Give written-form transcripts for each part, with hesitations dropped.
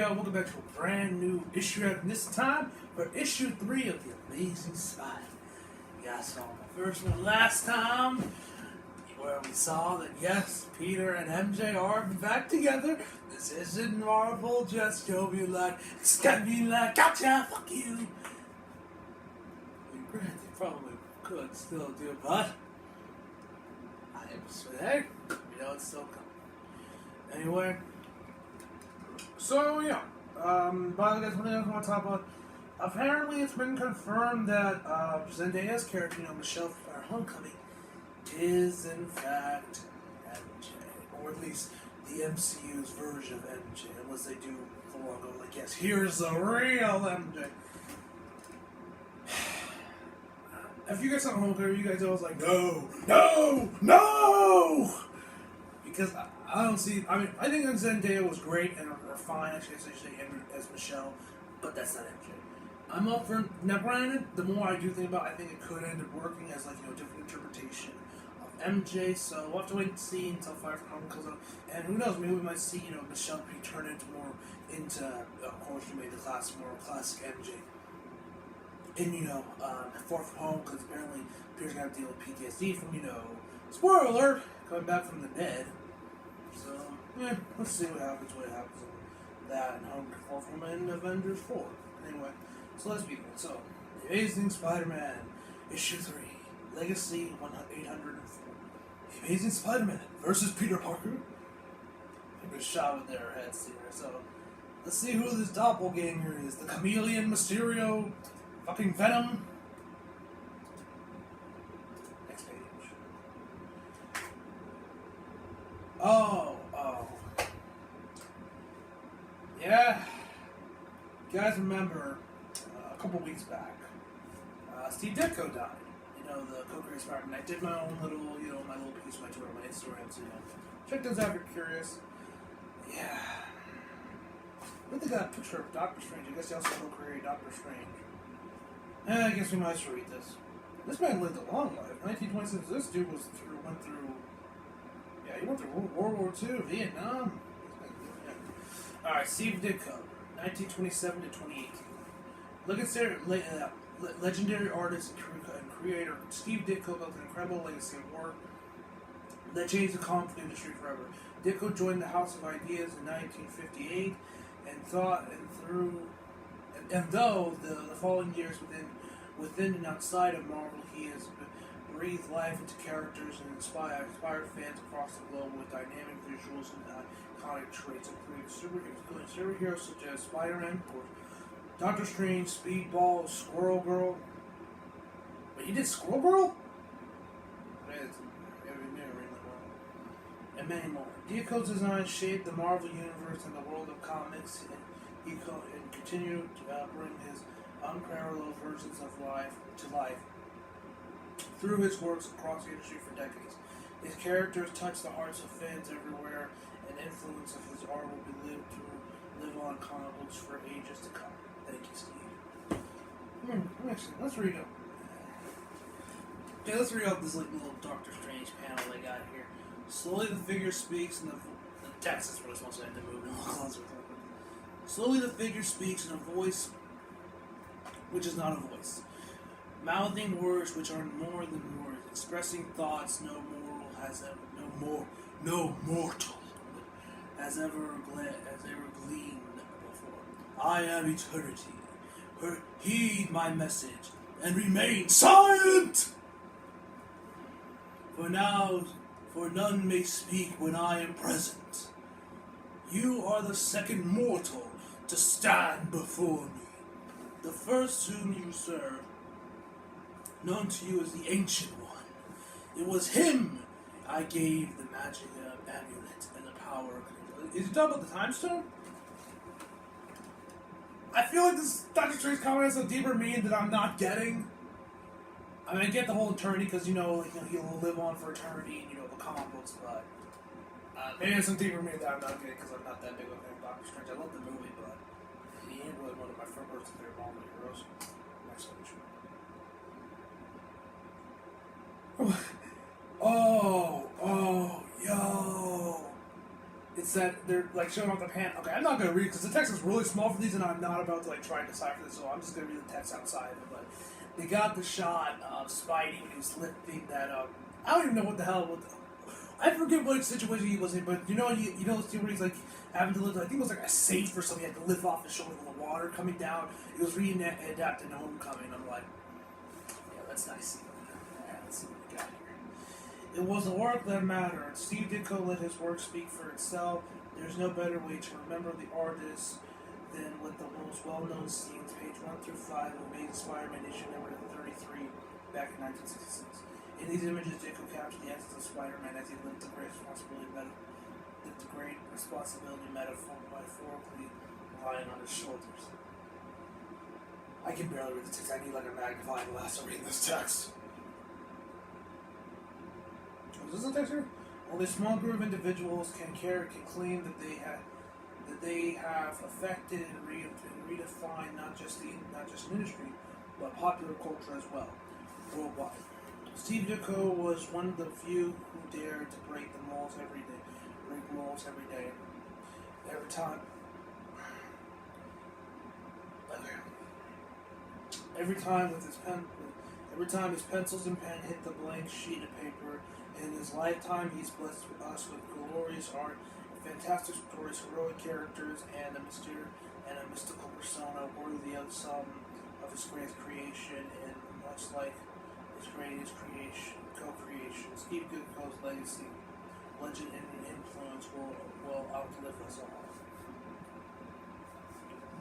y'all, welcome back to a brand new issue, and this time for issue 3 of The Amazing Spider. You guys saw the first one last time, where we saw that yes, Peter and MJ are back together. This isn't Marvel, just go be like, it's gonna be like, gotcha, fuck you. Granted, probably could still do, but I am hey, you know it's still coming. Anyway. So yeah, by the way, guys, one thing I want to talk about. Apparently, it's been confirmed that Zendaya's character, Michelle from our Homecoming, is in fact MJ, or at least the MCU's version of MJ, unless they do full on go like, yes, here's the real MJ. If you guys saw Homecoming, you guys always like, no, because I don't see. I mean, I think Zendaya was great and fine, actually, as Michelle, but that's not MJ. I'm up for now. Granted, the more I do think about it, I think it could end up working as like a different interpretation of MJ. So we'll have to wait and see until Fire from Home comes out, and who knows? Maybe we might see Michelle be turned into of course, we made the more classic MJ. And Far From Home, because apparently Peter's gonna have to deal with PTSD from spoiler alert, coming back from the dead. So yeah, let's see what happens in that and Home Far From Home and Avengers 4. Anyway, so let's begin. So, The Amazing Spider-Man, Issue 3, Legacy 804. The Amazing Spider-Man versus Peter Parker. People shot with their heads here. So, let's see who this doppelganger is. The Chameleon, Mysterio, fucking Venom. Next page. Oh. Yeah. You guys remember a couple weeks back, Steve Ditko died. The co-creator Spider-Man. I did my own little, my little piece on my Twitter, my Instagram, so check those out if you're curious. Yeah. I think they got a picture of Doctor Strange. I guess he also co-created Doctor Strange. I guess we might as well read this. This man lived a long life. 1926. This dude went through World War II, Vietnam. All right, Steve Ditko, 1927 to 2018. Legendary artist and creator Steve Ditko built an incredible legacy of work that changed the comic industry forever. Ditko joined the House of Ideas in 1958, and though the following years within and outside of Marvel, he has breathed life into characters and inspired fans across the globe with dynamic visuals and iconic traits, including superheroes such as Spiderman, of course, Doctor Strange, Speedball, Squirrel Girl. But he did Squirrel Girl? And many more. Ditko's design shaped the Marvel Universe and the world of comics, and he continued to bring his unparalleled versions of life to life through his works across the industry for decades. His characters touch the hearts of fans everywhere, and influence of his art will be live on comic books for ages to come. Thank you, Steve. Let's read up. Okay, let's read out this little Doctor Strange panel they got here. Slowly the figure speaks, and the text is what it's supposed to end the movie. Slowly the figure speaks in a voice which is not a voice, mouthing words which are more than words, expressing thoughts no mortal has ever gleaned before. I am eternity. Heed my message and remain silent. For none may speak when I am present. You are the second mortal to stand before me. The first whom you serve, known to you as the Ancient One. It was him I gave the magic amulet and the power. Is he talking about the Time Stone? I feel like this Doctor Strange comment has a deeper meaning that I'm not getting. I mean, I get the whole eternity because he'll live on for eternity and the comic books, but maybe there's some deeper meaning that I'm not getting because I'm not that big of a fan of Doctor Strange. I love the movie, but he ain't really one of my favorite Marvel heroes. Next page. said they're like showing off the pan. Okay, I'm not gonna read because the text is really small for these, and I'm not about to like try and decipher this, so I'm just gonna read the text outside of it. But they got the shot of Spidey when he was lifting that. I don't even know what the hell. I forget what situation he was in, but you know the scene where he's like having to lift. I think it was like a safe or something. He had to lift off his shoulder with the water coming down. He was reading that adapt to Homecoming. I'm like, yeah, that's nice. Yeah, let's see what we got here. It was the work that mattered. Steve Ditko let his work speak for itself. There's no better way to remember the artist than with the most well-known scenes, page 1 through 5 of Amazing Spider-Man issue number 33, back in 1966. In these images, Ditko captured the essence of Spider-Man as he lived the great responsibility metaphorically lying on his shoulders. I can barely read the text. I need like a magnifying glass to read this text. Is this a text here? Only a small group of individuals can claim that they have affected and redefined not just industry, but popular culture as well, worldwide. Steve Ditko was one of the few who dared to break molds every day. Every time. Okay. Every time his pencils and pen hit the blank sheet of paper. In his lifetime, he's blessed us with glorious art, fantastic stories, heroic characters, and a mystical persona worthy of some of his greatest creation, and much like his greatest co-creation. Steve Ditko's legacy, legend, and influence will outlive us all.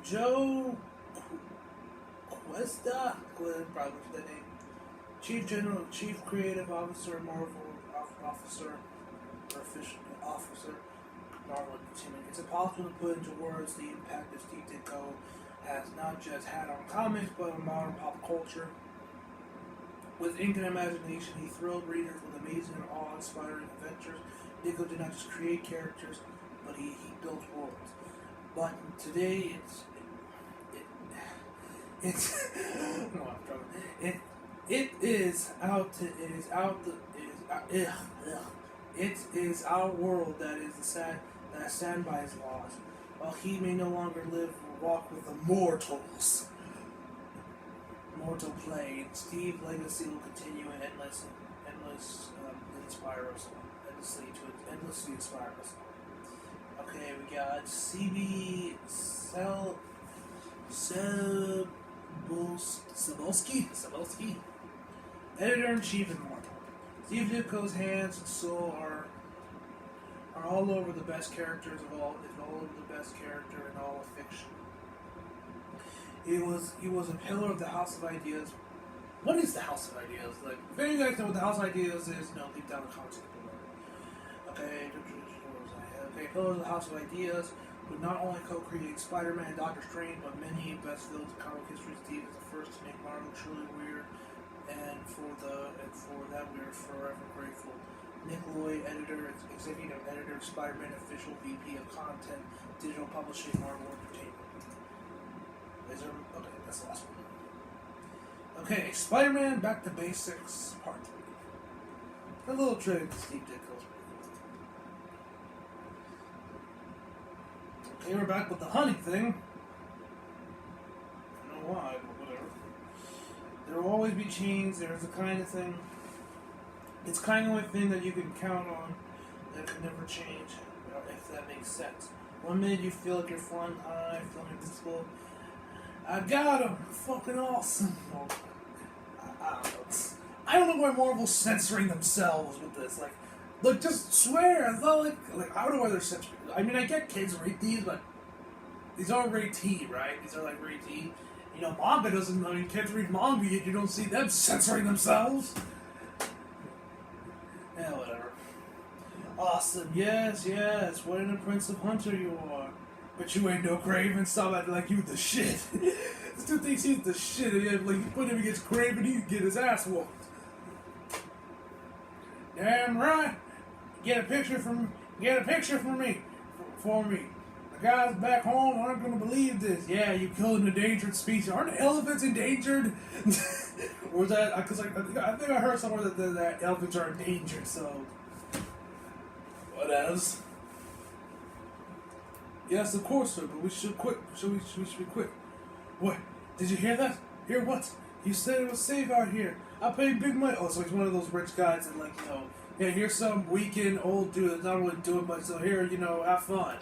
Joe Cuesta, probably the name, Chief Creative Officer, Marvel Entertainment. It's impossible to put into words the impact that Steve Ditko has not just had on comics, but on modern pop culture. With ink and imagination, he thrilled readers with amazing and awe-inspiring adventures. Ditko did not just create characters, but he built worlds. But today, it is our world that is stand by his laws. While he may no longer live or walk with the mortal plane, Steve's legacy will continue and endlessly inspire us all. Okay, we got CB Cebulski, editor-in-chief and more. Steve Ditko's hands and soul are all over the best characters of all. Is all over the best character in all of fiction. He was a pillar of the House of Ideas. What is the House of Ideas? Like, if any of you guys know what the House of Ideas is, leave down the comments below. Okay, pillar of the House of Ideas would not only co-create Spider-Man and Doctor Strange, but many best villains in comic history. Steve is the first to make Marvel truly weird, and for that we are forever grateful. Nick Lloyd, executive editor, Spider-Man official VP of content, digital publishing, Marvel Entertainment. Okay, that's the last one. Okay, Spider-Man Back to Basics, Part 3. A little tribute to Steve Ditko. Okay, we're back with the hunting thing. I don't know why, but whatever. There will always be chains. There's a kind of thing. It's kind of like thing that you can count on that can never change, if that makes sense. One minute you feel like you're flying high, feeling invincible. I got him! Fucking awesome! Well, I don't know why Marvel's censoring themselves with this. Like, just swear. I thought, like, I don't know why they're censoring. I mean, I get kids rate these, but these are rated T, right? These are like rated T. You know, manga doesn't. I mean, kids read manga, yet you don't see them censoring themselves. Yeah, whatever. Awesome. Yes. What an impressive hunter you are. But you ain't no Craven. Stop acting like you the shit. This dude thinks he's the shit. Like, you put him against Craven, he can get his ass whooped. Damn right. Get a picture for me. The guys back home aren't going to believe this. Yeah, you killed an endangered species. Aren't elephants endangered? Or is that, because I think I heard somewhere that elephants are endangered, so. What else? Yes, of course, sir, but we should quit. We should be quick. What? Did you hear that? Hear what? He said it was safe out here. I paid big money. Oh, so he's one of those rich guys that, like, yeah, here's some weekend old dude that's not really doing much, so here, have fun.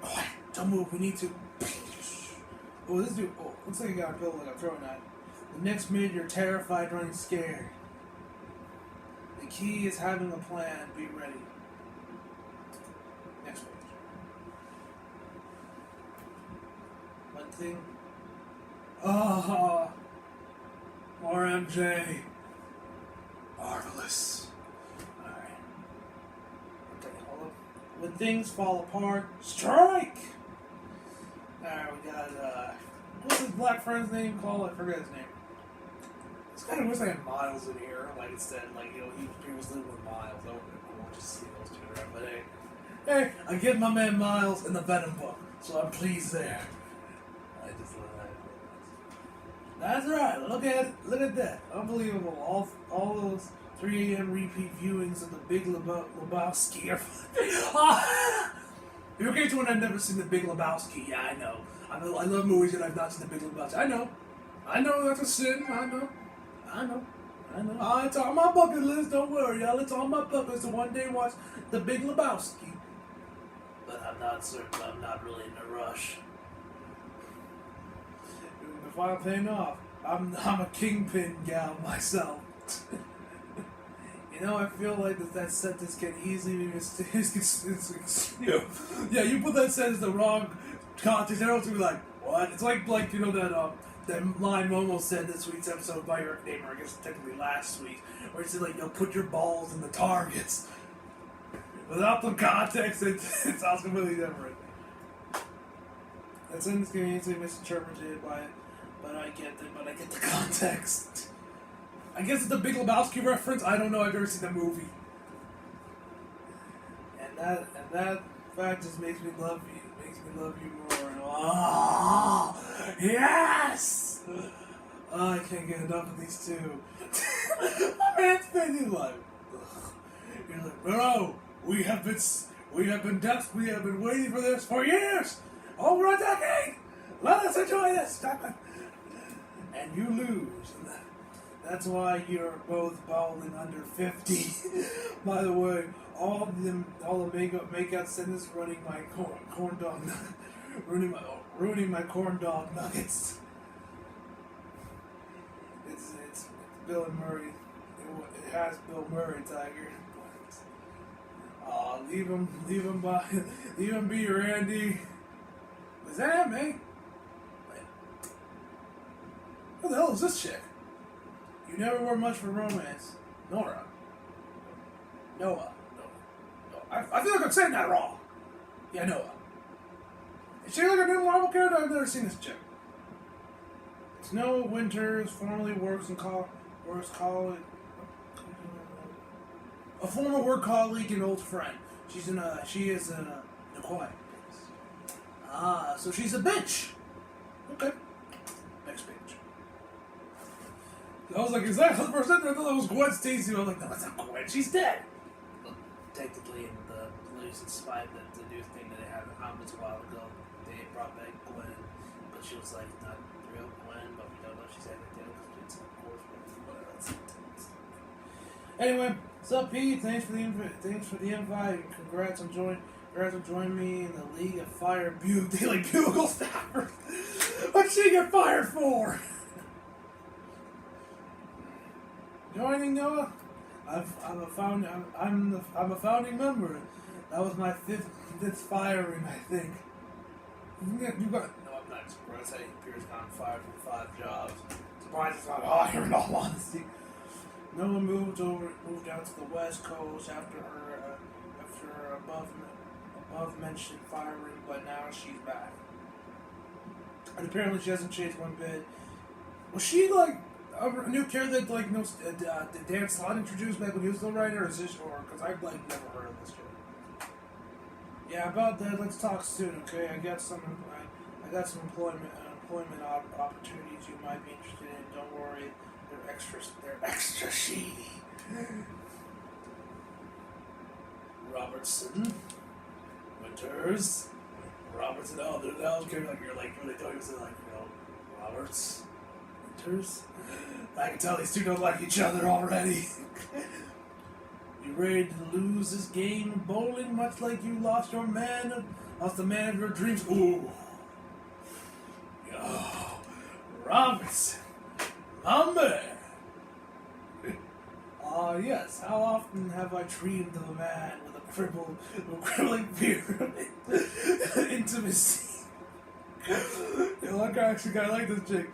Quiet. Don't move. We need to. Oh, this dude. Oh, looks like he got a pill like I'm throwing at. The next minute, you're terrified, running scared. The key is having a plan. Be ready. Next page. One thing. Ah, more MJ. Marvelous. Alright. Okay, hold up. When things fall apart, strike! Alright, we got, what's his black friend's name called? I forget his name. It's kind of wish I had Miles in here. Like, instead, he was living with Miles. That would have been cool to see those two around. But hey, I get my man Miles in the Venom book, so I'm pleased there. I just love that. That's right. Look at that. Unbelievable. All those 3 a.m. repeat viewings of the Big Lebowski are If you're okay to one I've never seen the Big Lebowski, yeah, I know. I love movies and I've not seen the Big Lebowski. I know that's a sin. I know. It's on my bucket list. Don't worry, y'all. It's on my bucket list to one day watch the Big Lebowski. But I'm not certain. I'm not really in a rush. If I'm paying off, I'm a kingpin gal myself. I feel like that sentence can easily be mistaken. Yeah, you put that sentence in the wrong context, everyone's gonna be like, what? It's like that line Momo said this week's episode by Eric Namer, I guess technically last week, where he said, put your balls in the targets. Without the context, it sounds completely different. That sentence can easily be misinterpreted by it, but I get the context. I guess it's the Big Lebowski reference. I don't know. I've never seen the movie, and that fact just makes me love you. Makes me love you more. And yes! Oh, I can't get enough of these two. My man's thinking like, you're like, bro, we have been waiting for this for years, over a decade. Let us enjoy this. And you lose. That's why you're both balding under 50. By the way, all the makeup sentence running my corn dog, ruining my corn dog nuggets. It's Bill and Murray. It has Bill Murray, Tiger. Leave him be, Randy. Is that me? Who the hell is this chick? You never were much for romance. Noah. No. I feel like I'm saying that wrong. Yeah, Noah. Is she like a new Marvel character? I've never seen this chick. Snow Winters formerly works in college. A former work colleague and old friend. She is in a quiet place. So she's a bitch. Okay. Next page. I was like, is that 100%? I thought that was Gwen Stacy. I was like, no, that's not Gwen. She's dead. Look, technically, in the latest Spiderman, the new thing that they had in comics a while ago, they brought back Gwen, but she was like not real Gwen, but we don't know she's having dead because it's of course whatever. Anyway, what's up, Pete? Thanks for the invite. Congrats on joining me in the League of Fire Daily Bugle staffers. What'd she get fired for? Joining Noah, I'm a founding member. That was my fifth firing, I think. No, I'm not surprised. Hey, Pierce got fired from 5 jobs. Surprised it's not higher, in all honesty. Noah moved down to the West Coast after her above mentioned firing, but now she's back. And apparently she hasn't changed one bit. Was she like a new character that did Dan Slott introduce back when he was the writer, or is this, or because I've never heard of this show? Yeah, about that. Let's talk soon, okay? I got some employment opportunities you might be interested in. Don't worry, they're extra shady. Robertson, when Enters. Roberts and oh, that was kind of like you're like when they thought he was like, Roberts enters. I can tell these two don't like each other already. You ready to lose this game of bowling, much like you lost the man of your dreams? Ooh. Yo, Robertson, my man. Yes. How often have I dreamed of a man with a crippling fear of intimacy? I like this chick.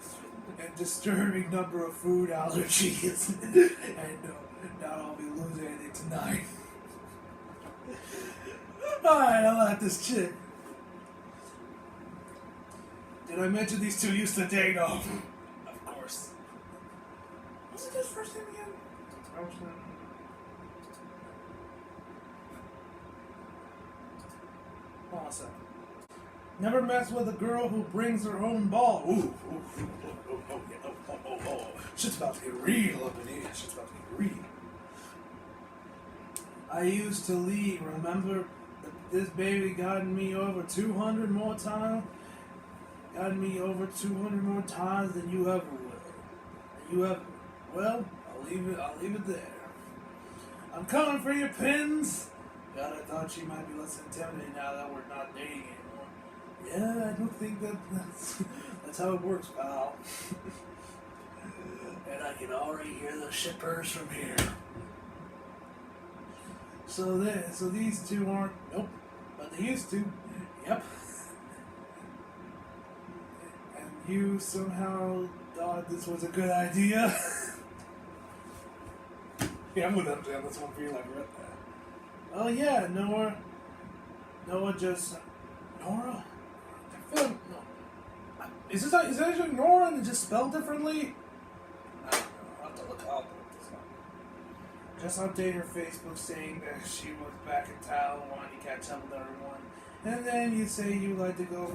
And disturbing number of food allergies. And not I'll be losing anything tonight. Alright, I like this chick. Did I mention these two used to date? Oh, of course. What's his first name again? Awesome. Never mess with a girl who brings her own ball. Ooh. Shit's about to get real up in here. Shit's about to get real. I used to leave. Remember, this baby gotten me over 200 more times. Gotten me over 200 more times than you ever will. Well, I'll leave it there. I'm coming for your pins. God, I thought she might be less intimidating now that we're not dating anymore. Yeah, I don't think that's how it works, pal. And I can already hear the shippers from here. So these two aren't. Nope, but they used to. Yep. And you somehow thought this was a good idea. Yeah, I'm with them on this one for you, like right there. Oh yeah, Nora. Nora. I feel like, no. Is it actually Nora and it's just spelled differently? I don't know. I'll have to look up. Just update her Facebook saying that she was back in town wanting to catch up with everyone. And then you say you'd like to go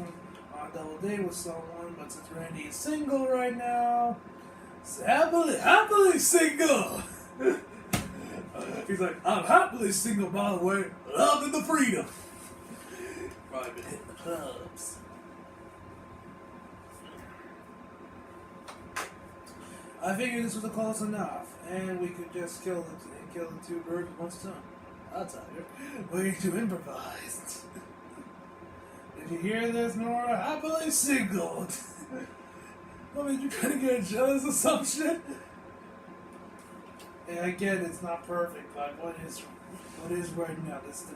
on a double date with someone, but since Randy is single right now, happily single! He's like, I'm happily single, by the way. Loving the freedom. Probably been hitting the clubs. I figured this was close enough, and we could just kill the two birds with one stone. I'll tell you. Way too improvised. Did you hear this, Nora? Happily single. I mean, you trying to get jealous or some shit? And again, it's not perfect, but what is right now? This is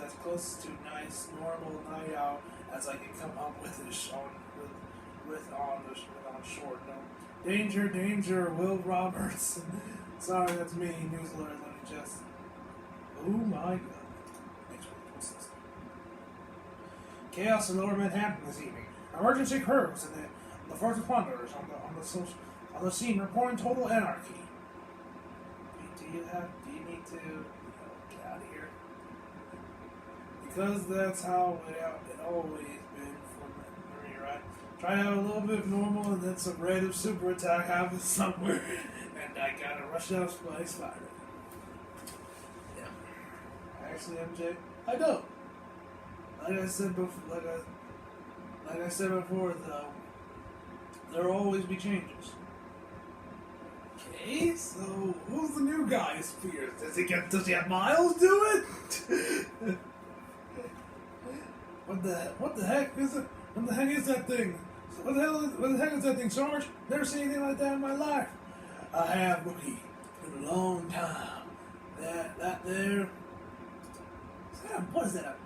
as close to nice, normal night out as I can come up with this on short. No. Danger, Will Roberts. Sorry, that's me, newsletter. Let me just. Oh my god. Chaos in Lower Manhattan this evening. Emergency crews and the first responders on the scene reporting total anarchy. Do you need to get out of here? Because that's how it always been for me, right? Try to have a little bit of normal and then some random super attack happens somewhere and I gotta rush out to play Spiderman. Yeah. Actually, MJ, I don't. Like I said before, though, there'll always be changes. Okay, so who's the new guy who spears? Does he have Miles do it? What the heck is it? What the heck is that thing? What the heck is that thing, Sarge? Never seen anything like that in my life. I have, Rookie. It's been a long time. That there. What is that?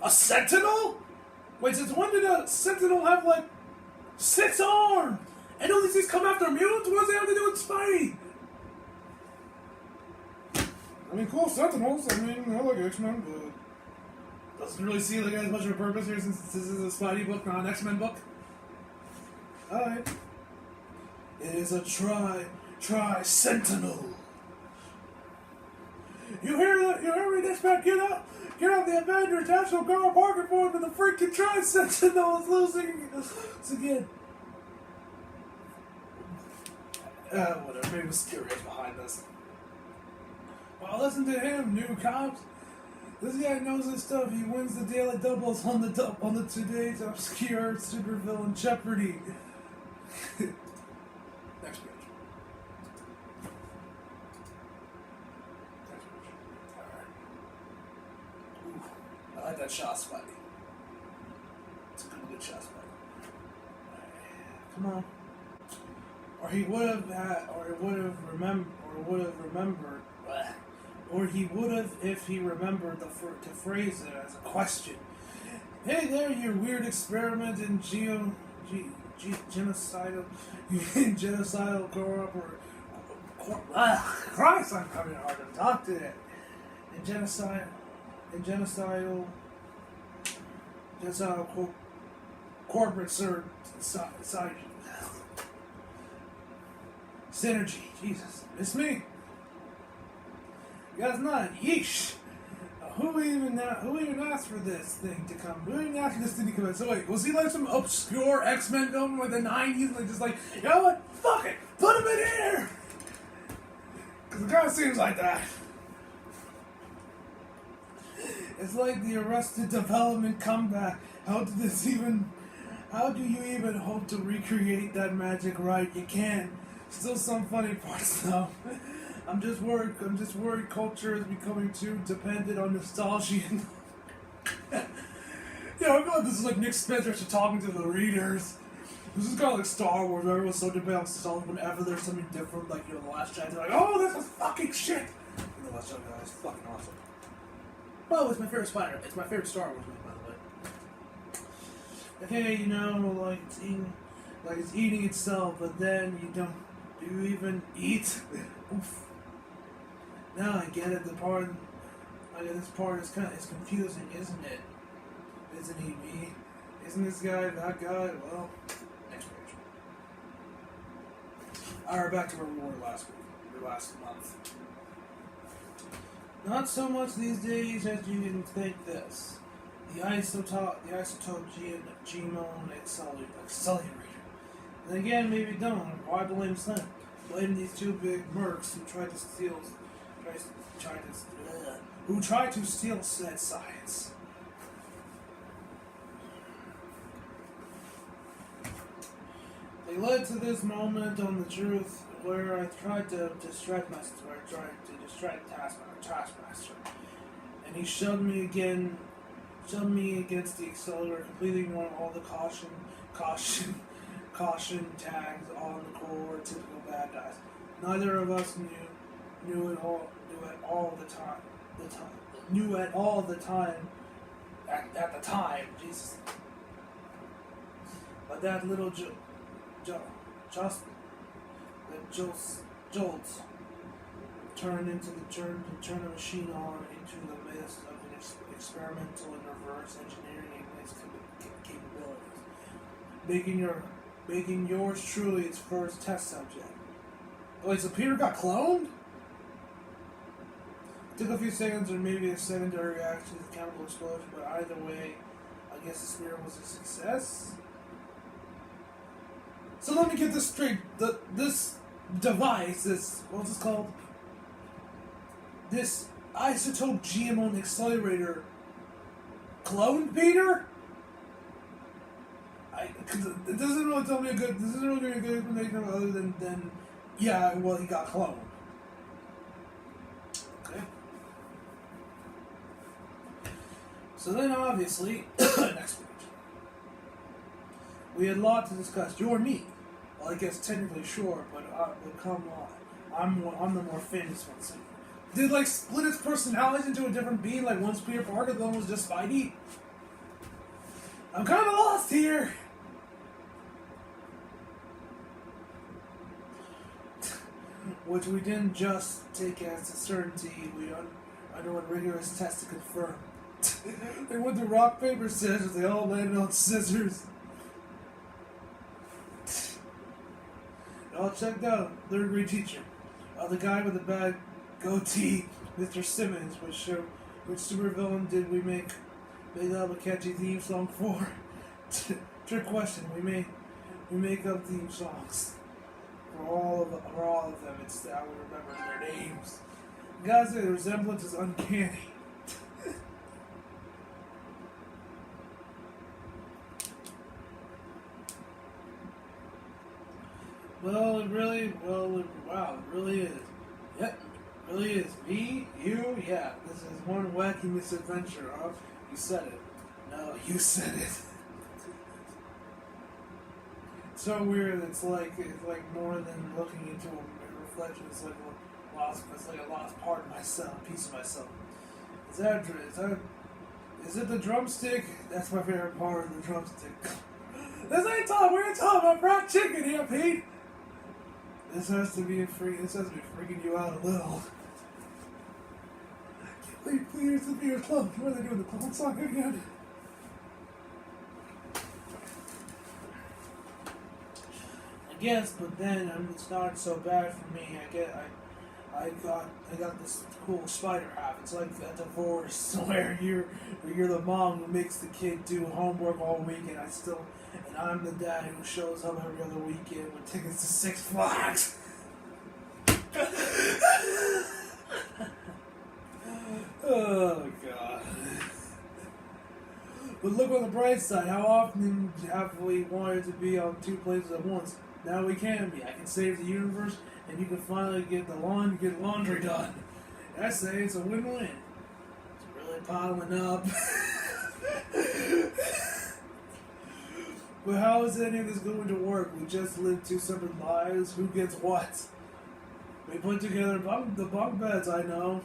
A sentinel? Wait, since when did a sentinel have like 6 arms? And all these things come after mutants? What does it have to do with Spidey? I mean, cool sentinels. I mean, I like X-Men, but doesn't really seem like it has much of a purpose here since this is a Spidey book, not an X-Men book. Alright. It is a tri-sentinel. You hear that? You hear me, Dispatch? Get up! Get out the Avengers! National Guard parking for him, and the freaking tri-sentinel is losing again. Whatever. Maybe Mysterio's behind this. Well, listen to him, new cops. This guy knows his stuff. He wins the daily doubles on the today's obscure supervillain Jeopardy. Next page. Alright. Ooh, I like that shot, Spidey. It's a good shot, Spidey. Right. Come on. Or he would have if he remembered to phrase it as a question. Hey there, you weird experiment in genocidal grow-up Christ, I'm having a hard to talk today. Genocidal corporate side synergy. Jesus, it's me. You guys not yeesh. Who even asked for this thing to come? Who even asked for this thing to come in? So wait, was he like some obscure X-Men film like the 90s? Like just like, you know what? Fuck it, put him in here. Cause the guy seems like that. It's like the Arrested Development comeback. How do you even hope to recreate that magic right? You can't. Still some funny parts though. I'm just worried culture is becoming too dependent on nostalgia. I feel like this is like Nick Spencer talking to the readers. This is kind of like Star Wars, where everyone's so dependent on nostalgia whenever there's something different, like, The Last Jedi, they're like, oh, this is fucking shit! And The Last Jedi is fucking awesome. Well, it's my favorite Spider. It's my favorite Star Wars movie, by the way. Okay, it's eating itself, but then you don't. Do you even eat? Oof. Now I get it. This part is it's confusing, isn't it? Isn't he me? Isn't this guy that guy? Well, next page. Alright, back to where we were last month. Not so much these days as you can think this. The isotope genome accelerator. And again, maybe don't. Why blame Slim? Blame these two big mercs who tried to steal said science. They led to this moment on the truth where I tried to distract Taskmaster, and he shoved me against the accelerator, completely ignoring all the caution tags on the core typical bad guys. Neither of us knew at all at the time. Jesus. But that little jolts turn the machine on into the midst of an experimental and reverse engineering its capabilities, making yours truly its first test subject. Wait, so Peter got cloned? Took a few seconds or maybe a secondary reaction to the chemical explosion, but either way, I guess the experiment was a success. So let me get this straight. This device, what's it called? This isotope GMO accelerator cloned Peter? Cause it doesn't really tell me this isn't really a good information other than yeah, well, he got cloned. Okay. So then obviously, next page. We had a lot to discuss. You or me? Well, I guess technically sure, but come on. I'm the more famous one. So did like split its personalities into a different being? Like one's Peter Parker, the other was just Spidey. I'm kind of lost here. Which we didn't just take as a certainty. We underwent rigorous tests to confirm. They went to rock, paper, scissors. They all landed on scissors. It all checked out. Third grade teacher. The guy with the bad goatee, Mr. Simmons, which supervillain did we make up a catchy theme song for? Trick question. We make up theme songs for all of them. It's that we remember their names. Guys, the resemblance is uncanny. Wow, it really is. Yep, it really is. Me, you, yeah. This is one wacky misadventure, huh? You said it. No, you said it. It's so weird. It's like more than looking into a reflection. It's like a lost part of myself, piece of myself. Is it the drumstick? That's my favorite part of the drumstick. We're talking about fried chicken here, Pete. This has to be freaking you out a little. I can't wait for years to be a club. What are they doing? The club song again? I guess, but then it's not so bad for me. I got this cool spider hat. It's like a divorce where you're the mom who makes the kid do homework all week, and I'm the dad who shows up every other weekend with tickets to Six Flags. Oh God. But look on the bright side. How often have we wanted to be on two places at once? Now we can be. I can save the universe, and you can finally get laundry done. I say it's a win-win. It's really piling up. But how is any of this going to work? We just live two separate lives. Who gets what? We put together the bunk beds, I know.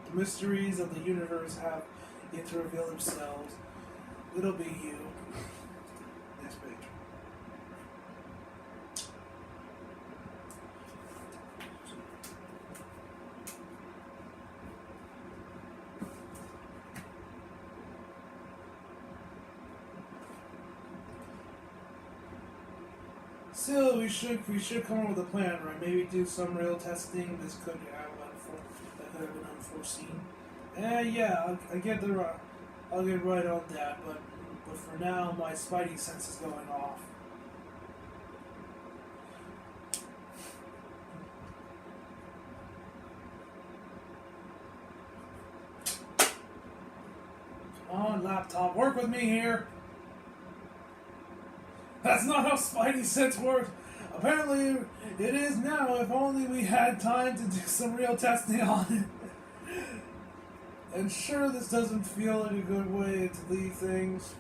The mysteries of the universe have yet to reveal themselves. It'll be you. Next page. Still, we should come up with a plan, right? Maybe do some real testing. This could have been unforeseen. Yeah, I'll get right on that. But for now, my spidey sense is going off. Come on, laptop, work with me here. That's not how Spidey sense works. Apparently, it is now. If only we had time to do some real testing on it. And sure, this doesn't feel like a good way to leave things.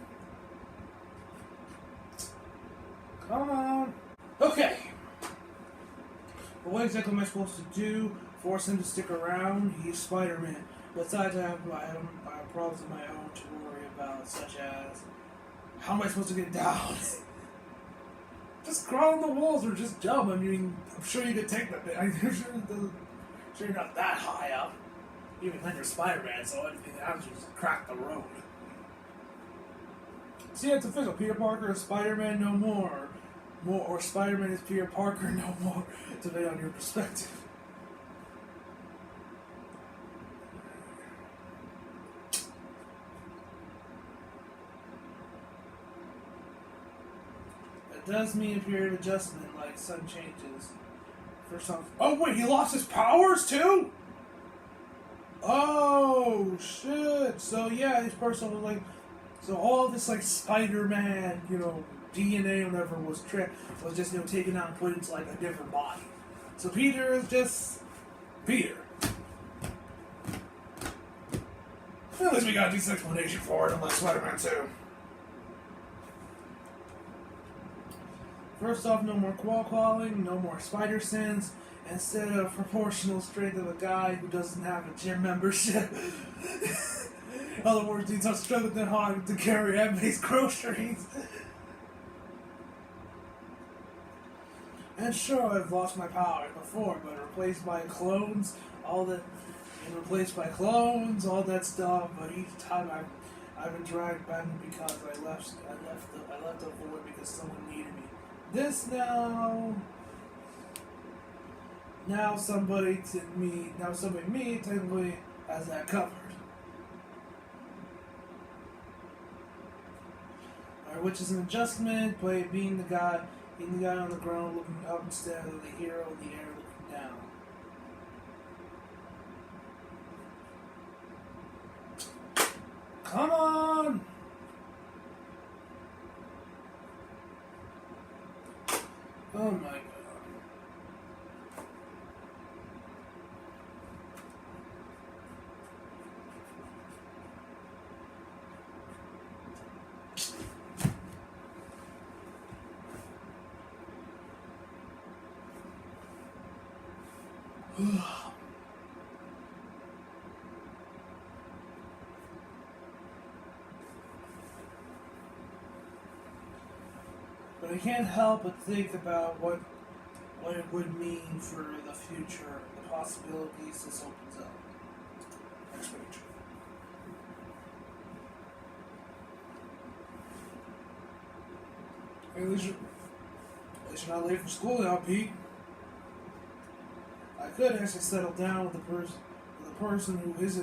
Come on. Okay. But what exactly am I supposed to do? Force him to stick around? He's Spider-Man. Besides, I have problems of my own to worry about, such as how am I supposed to get down? Just crawl on the walls or just jump. I mean, I'm sure you could take that. I'm sure you're not that high up. Even then, you're Spider-Man, so anything happens, you just crack the road. See, it's official. Peter Parker is Spider-Man no more. Or Spider-Man is Peter Parker no more, depending on your perspective. It does mean a period of adjustment, like sudden changes. For some. Oh wait, he lost his powers too? Oh shit! So yeah, this person was like, so all this like Spider-Man, DNA or whatever was just taken out and put into like a different body. So Peter is just Peter. At least we got a decent explanation for it, unlike Spider-Man 2. First off, no more qualling, no more spider sense. Instead of proportional strength of a guy who doesn't have a gym membership. In other words, he's not struggling hard to carry everybody's groceries. And sure, I've lost my powers before, but replaced by clones, all that stuff. But each time I've been dragged back because I left the void because someone needed me. This now somebody me technically has that covered. Alright, which is an adjustment, being the guy on the ground looking up instead of the hero in the air looking down. Come on! Oh my god. But I can't help but think about what it would mean for the future, the possibilities this opens up. Next page. Hey, at least you're not late for school now, Pete. I could actually settle down with the person who is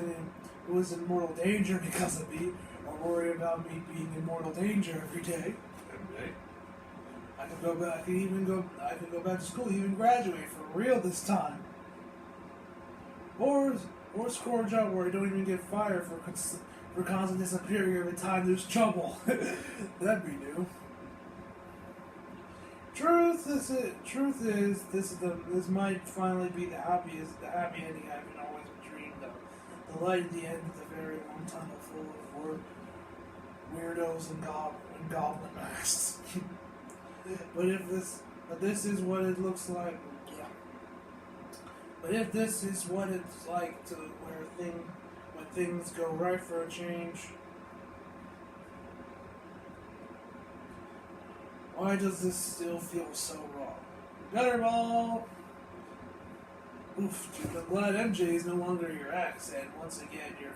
in mortal danger because of me, or worry about me being in mortal danger every day. I can go back. I can go back to school, even graduate for real this time, or score a job where I don't even get fired for constant disappearing every time there's trouble. That'd be new. Truth is, this might finally be the happy ending I've always dreamed of. The light at the end of the very long tunnel full of weirdos and goblin masks. But this is what it looks like. Yeah. But if this is what it's like to when things go right for a change, why does this still feel so wrong? Gutterball! Oof, dude, I'm glad MJ is no longer your ex, and once again, you're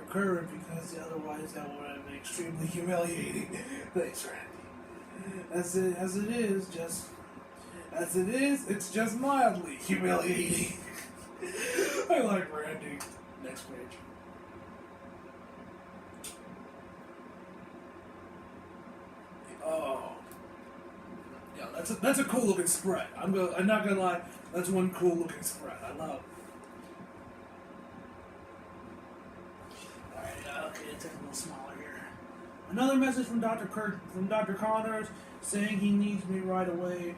current, because otherwise that would have been extremely humiliating. Thanks, Randy. As it is, it's just mildly humiliating. I like Randy. Next page. Oh. Yeah, that's a cool looking spread. I'm not gonna lie, that's one cool looking spread. I love it. Alright, okay, it's a little smaller here. Another message from Dr. Connors, saying he needs me right away.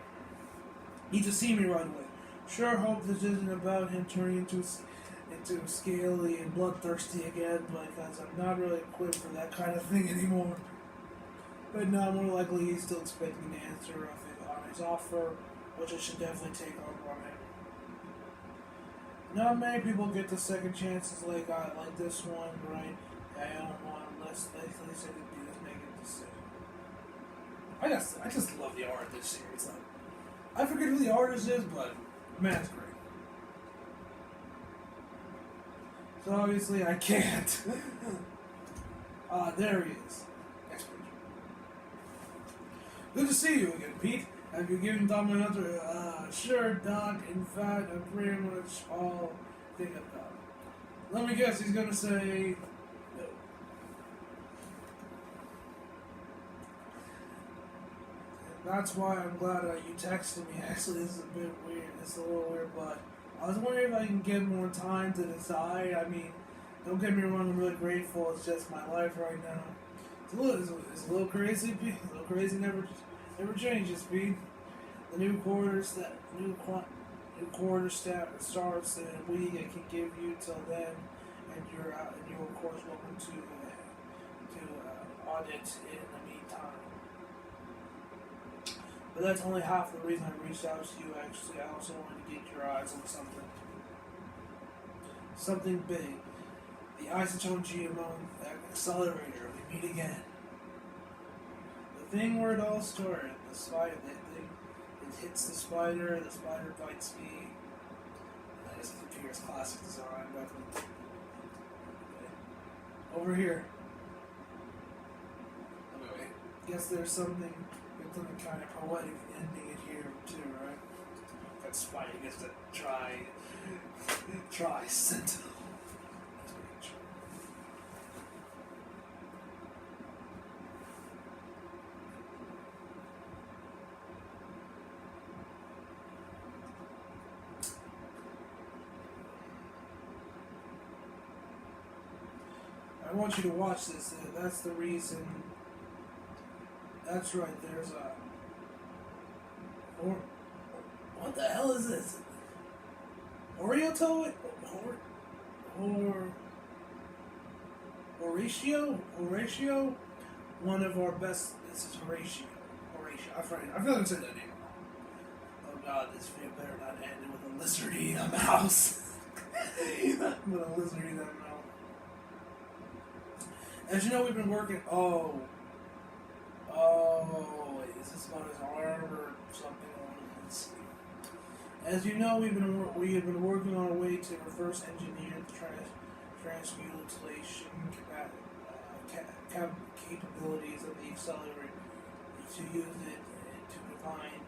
Needs to see me right away. Sure hope this isn't about him turning into scaly and bloodthirsty again, because I'm not really equipped for that kind of thing anymore. But now more likely he's still expecting an answer on his offer, which I should definitely take on him. Not many people get the second chances like this one, right? I don't want unless they can do is make a decision. I just love the art of this series. I forget who the artist is, but man, it's great. So obviously I can't. There he is. Next page. Good to see you again, Pete. Have you given Doc my answer? Sure, Doc. In fact, I'm pretty much all think about it. Let me guess, he's gonna say no. That's why I'm glad you texted me. Actually, this is a bit weird. It's a little weird, but I was wondering if I can get more time to decide. I mean, don't get me wrong, I'm really grateful. It's just my life right now. It's a little crazy. A little crazy never changes, Pete. The new quarter starts in a week. I can give you till then, and you're of course welcome to audit in the meantime. But that's only half the reason I reached out to you. Actually, I also wanted to get your eyes on something big. The isotone GMO accelerator. We meet again. The thing where it all started. The spider. It hits the spider bites me. That is Computer's classic design. Okay. Over here. Anyway, guess there's something kind of poetic ending it here too, right? That spider gets to try sentinel. I want you to watch this. That's the reason. That's right. There's a. What the hell is this? Oreo Horatio? One of our best. This is Horatio. I feel like I said that name wrong. Oh God, this video better not end with a lizard eating a mouse. With a lizard eating that mouse. As you know, we've been working. Is this about his arm or something? Let's see. As you know, we have been working on a way to reverse engineer the transmutation capabilities of the accelerator to use it to define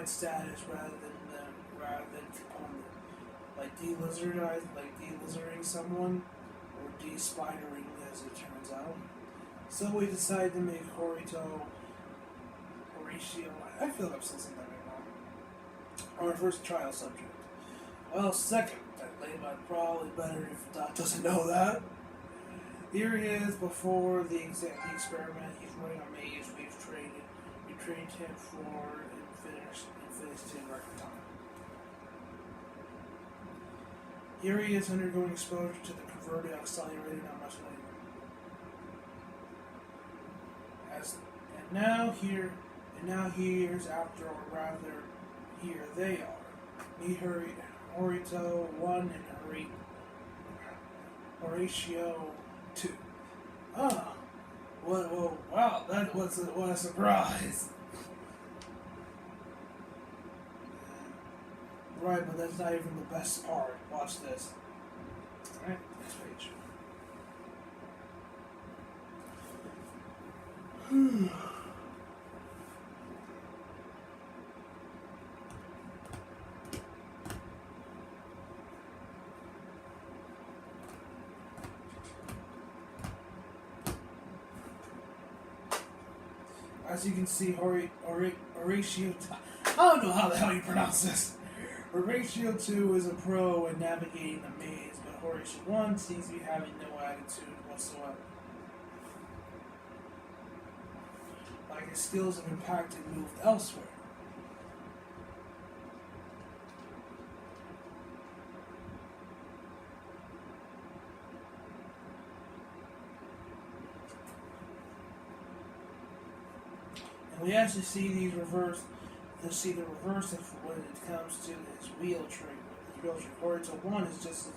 status rather than component, like delizarding someone or de-spidering, as it turns out. So we decided to make Horatio. I feel like I'm still saying that right now. Our first trial subject. Well, second, but probably better if Doc doesn't know that. Here he is before the experiment. He's running a maze. We trained him for and finished in record time. Here he is undergoing exposure to the converted accelerator not much later. Now here's after, or rather, here they are. Meet Horatio 1 and Horatio 2. Ah, wow, what a surprise. Right, but that's not even the best part. Watch this. Alright, next page. As you can see, Horatio... I don't know how the hell you pronounce this. Horatio 2 is a pro in navigating the maze, but Horatio 1 seems to be having no attitude whatsoever. Like his skills have impacted and moved elsewhere. And we actually see these reverse. You'll see the reverse of when it comes to his wheel trick. Horatio 1 is just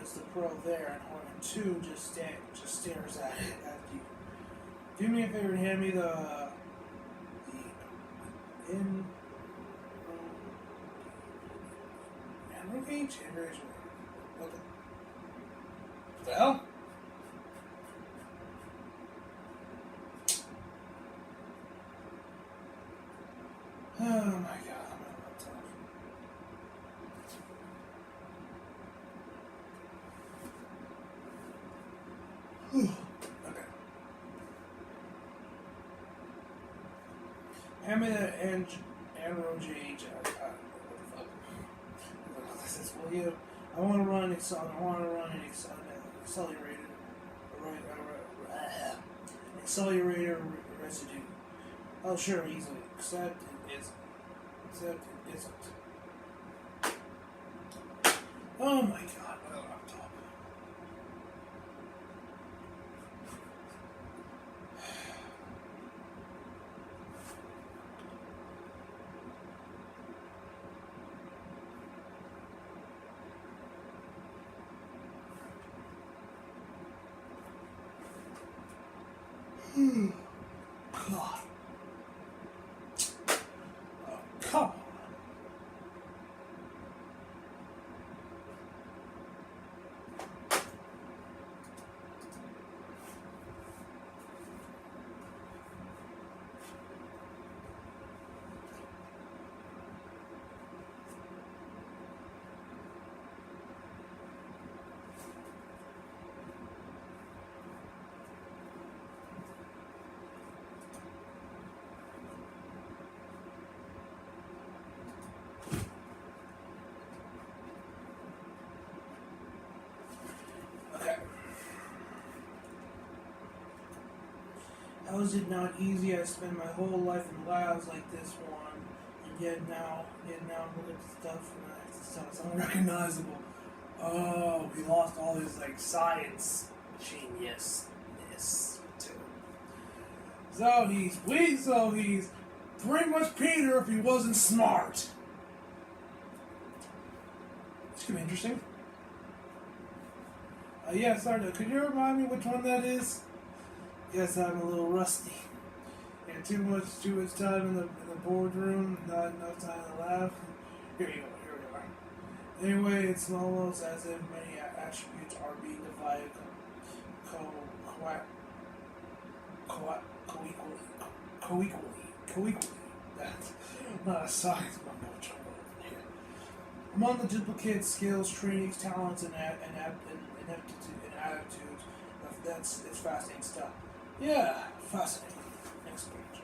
is the pro there, and Horatio 2 just stares at it at you. Do me a favor and hand me the gauge. What the hell? Oh my god, I'm not tough. Okay. Hand me that Arrow gauge. What the fuck? This is, will you? I want to run an accelerator. Accelerator residue. Oh, sure, easily. Except it isn't. Oh my god, what a laptop. God. Come on. How is it not easy? I spent my whole life in labs like this one, and yet now look at the stuff and it's unrecognizable. Oh, we lost all his science geniusness too. So he's pretty much Peter if he wasn't smart. This could be interesting. Yeah, sorry, could you remind me which one that is? Yes, I'm a little rusty. Yeah, too much time in the boardroom, not enough time to laugh. Here you go, here we are. Anyway, it's almost as if many attributes are being divided co-equally. That's science mumbo jumbo here. Among the duplicate skills, trainings, talents, and attitudes, it's fascinating stuff. Yeah, fascinating. Next page.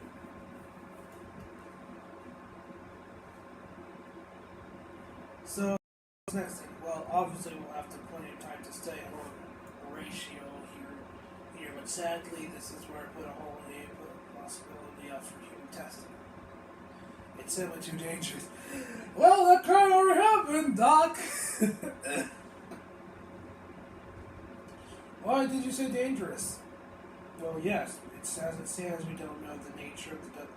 So, what's next thing? Well, obviously we'll have to plenty of time to study a ratio here, but sadly, this is where I put a hole in the possibility of for human testing. It's simply too dangerous. Well, that kind of already happened, Doc. Why did you say dangerous? Well, yes, it's as it stands, we don't know the nature of the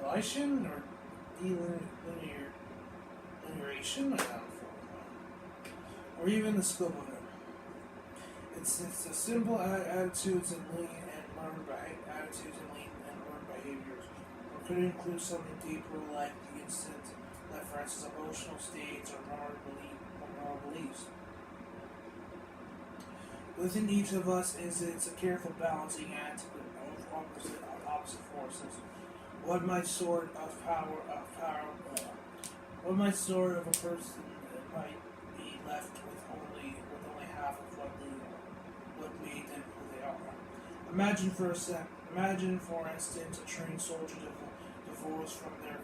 deletion or delineation, or even the scope of it. It's a simple attitudes and lean and learned behaviors, or could it include something deeper like the instant, like for instance emotional states or moral beliefs. Within each of us it's a careful balancing act of opposite forces. What might sort of a person might be left with only half of what made them who they are. Imagine for instance a trained soldier divorced from their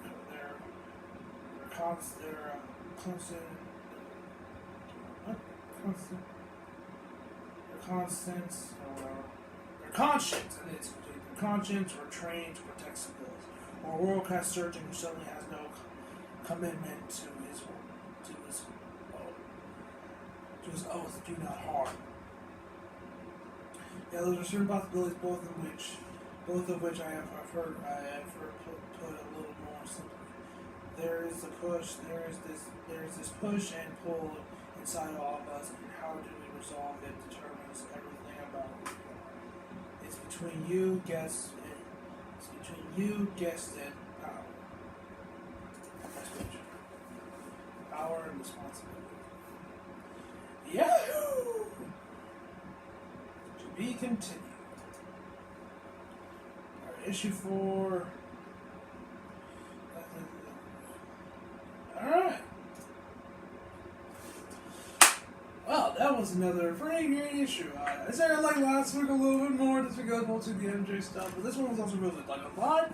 conscience or trained to protect civilians, or a world-class surgeon who suddenly has no commitment to his oath, do not harm. Yeah, those are certain possibilities, both of which I have heard put a little more simply. There is this push and pull inside all of us, and how do we resolve it determines everything about it. It's between you, guessed and power. Next page. Power and responsibility. Yahoo! To be continued. Alright, issue 4. Alright. Well, that was another pretty great issue. I said I like last week a little bit more just because mostly the MJ stuff, but this one was also really like a lot of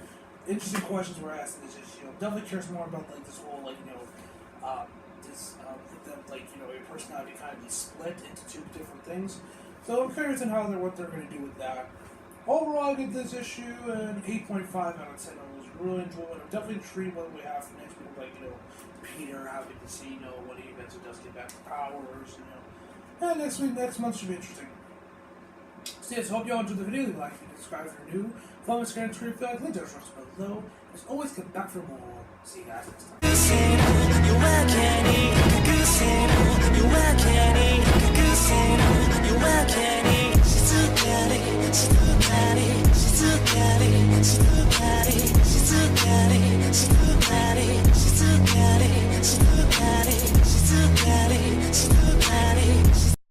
interesting questions were asked in this issue. Definitely curious more about like this whole your personality kind of be split into two different things. So I'm curious on what they're going to do with that. Overall, I give this issue an 8.5 out of 10. I was really enjoying it. I'm definitely intrigued what we have for next week, Peter having to see, what he eventually does get back to powers, And next month should be interesting. So yes, hope you all enjoyed the video. Leave a like if you subscribe if you're new. Follow my Instagram, Twitter, link to the description below. As always, come back for more. See you guys next time.